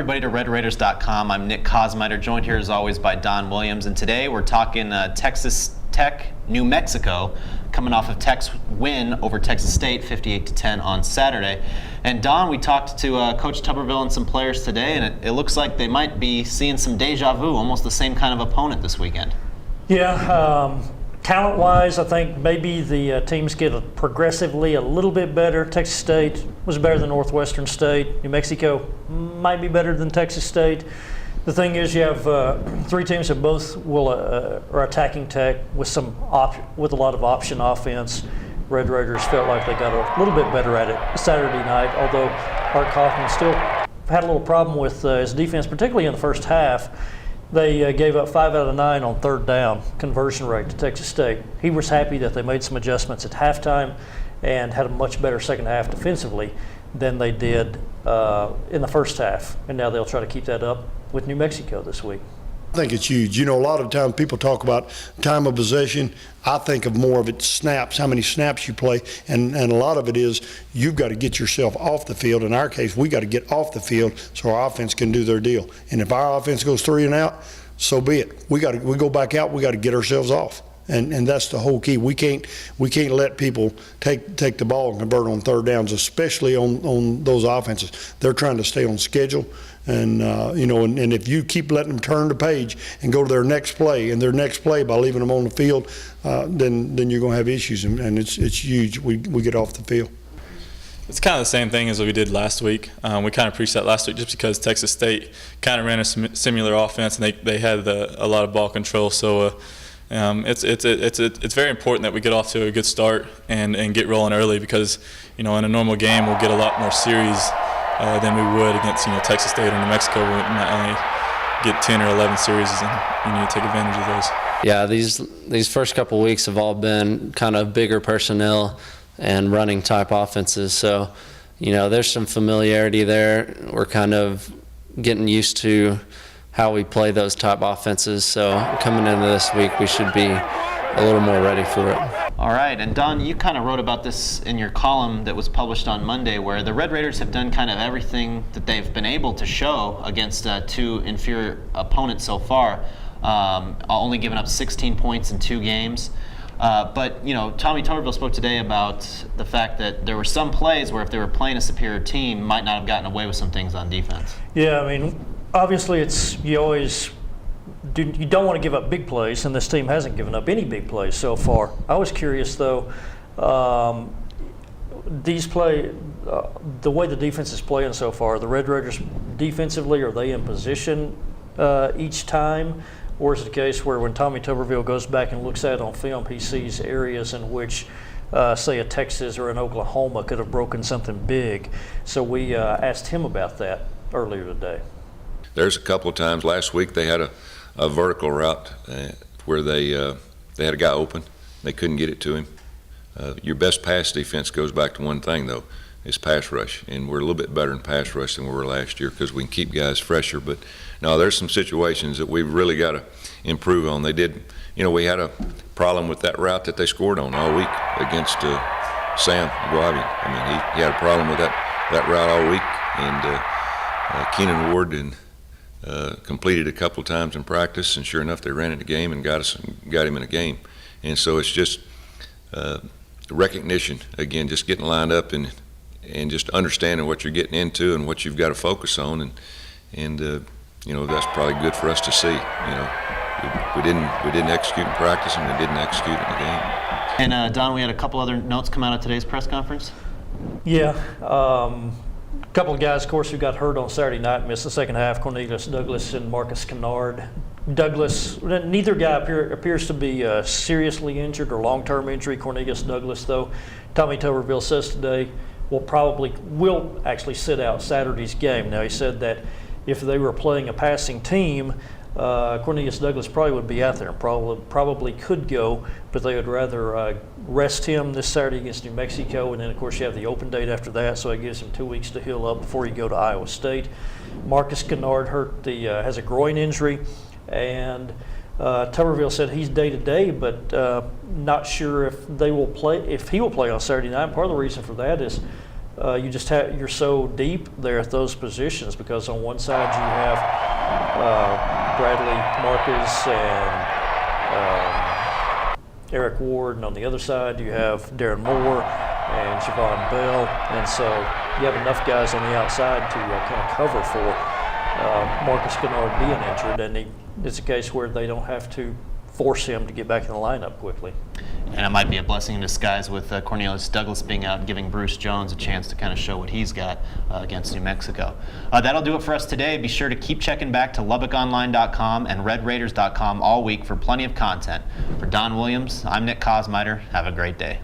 everybody to RedRaiders.com. I'm Nick Kosmiter, joined here as always by Don Williams, and today we're talking Texas Tech, New Mexico, coming off of Tech's win over Texas State, 58-10 on Saturday. And Don, we talked to Coach Tuberville and some players today, and it looks like they might be seeing some deja vu, almost the same kind of opponent this weekend. Yeah, talent-wise, I think maybe the teams get progressively a little bit better. Texas State was better than Northwestern State. New Mexico might be better than Texas State. The thing is, you have three teams that both are attacking Tech with with a lot of option offense. Red Raiders felt like they got a little bit better at it Saturday night, although Art Kaufman still had a little problem with his defense, particularly in the first half. They gave up 5 out of 9 on third down conversion rate to Texas State. He was happy that they made some adjustments at halftime and had a much better second half defensively than they did in the first half. And now they'll try to keep that up with New Mexico this week. I think it's huge. You know, a lot of times people talk about time of possession. I think of more of it snaps, how many snaps you play, and a lot of it is you've got to get yourself off the field. In our case, we got to get off the field so our offense can do their deal. And if our offense goes 3 and out, so be it. We go back out. We got to get ourselves off. And that's the whole key. We can't let people take the ball and convert on third downs, especially on those offenses. They're trying to stay on schedule, and and if you keep letting them turn the page and go to their next play by leaving them on the field, then you're going to have issues, and it's huge. We get off the field. It's kind of the same thing as what we did last week. We kind of preached that last week just because Texas State kind of ran a similar offense, and they had a lot of ball control. So. It's very important that we get off to a good start and get rolling early because, in a normal game we'll get a lot more series than we would against, Texas State or New Mexico. We might only get 10 or 11 series, and you need to take advantage of those. Yeah, these first couple of weeks have all been kind of bigger personnel and running type offenses. So, there's some familiarity there. We're kind of getting used to how we play those type offenses. So coming into this week, we should be a little more ready for it. All right, and Don, you kind of wrote about this in your column that was published on Monday, where the Red Raiders have done kind of everything that they've been able to show against two inferior opponents so far, only giving up 16 points in 2 games. But Tommy Tuberville spoke today about the fact that there were some plays where if they were playing a superior team, might not have gotten away with some things on defense. Yeah, I mean, obviously you don't want to give up big plays, and this team hasn't given up any big plays so far. I was curious though, the way the defense is playing so far, the Red Raiders defensively, are they in position each time? Or is it the case where when Tommy Tuberville goes back and looks at it on film, he sees areas in which, say, a Texas or an Oklahoma could have broken something big? So we asked him about that earlier today. There's a couple of times last week they had a vertical route where they had a guy open. They couldn't get it to him. Your best pass defense goes back to one thing, though, is pass rush. And we're a little bit better in pass rush than we were last year because we can keep guys fresher. But, no, there's some situations that we've really got to improve on. They did, we had a problem with that route that they scored on all week against Sam Guavi. I mean, he had a problem with that route all week. And Keenan Ward completed a couple times in practice, and sure enough, they ran in the game and got him in a game. And so it's just recognition again, just getting lined up and just understanding what you're getting into and what you've got to focus on, and that's probably good for us to see. We didn't execute in practice, and we didn't execute in the game. And Don, we had a couple other notes come out of today's press conference. Yeah. A couple of guys, of course, who got hurt on Saturday night, missed the second half, Cornelius Douglas and Marcus Kennard. Douglas, neither guy appears to be seriously injured or long-term injury. Cornelius Douglas, though, Tommy Tuberville says today will actually sit out Saturday's game. Now, he said that if they were playing a passing team, Cornelius Douglas probably would be out there and probably could go, but they would rather rest him this Saturday against New Mexico, and then of course you have the open date after that, so it gives him 2 weeks to heal up before you go to Iowa State. Marcus Kennard has a groin injury, and Tuberville said he's day to day, but not sure if he will play on Saturday night. Part of the reason for that is you're so deep there at those positions, because on one side you have Bradley Marcus and Eric Ward, and on the other side you have Darren Moore and Javon Bell, and so you have enough guys on the outside to kind of cover for Marcus Kennard being injured, and it's a case where they don't have to force him to get back in the lineup quickly. And it might be a blessing in disguise with Cornelius Douglas being out and giving Bruce Jones a chance to kind of show what he's got against New Mexico. That'll do it for us today. Be sure to keep checking back to LubbockOnline.com and RedRaiders.com all week for plenty of content. For Don Williams, I'm Nick Kosmider. Have a great day.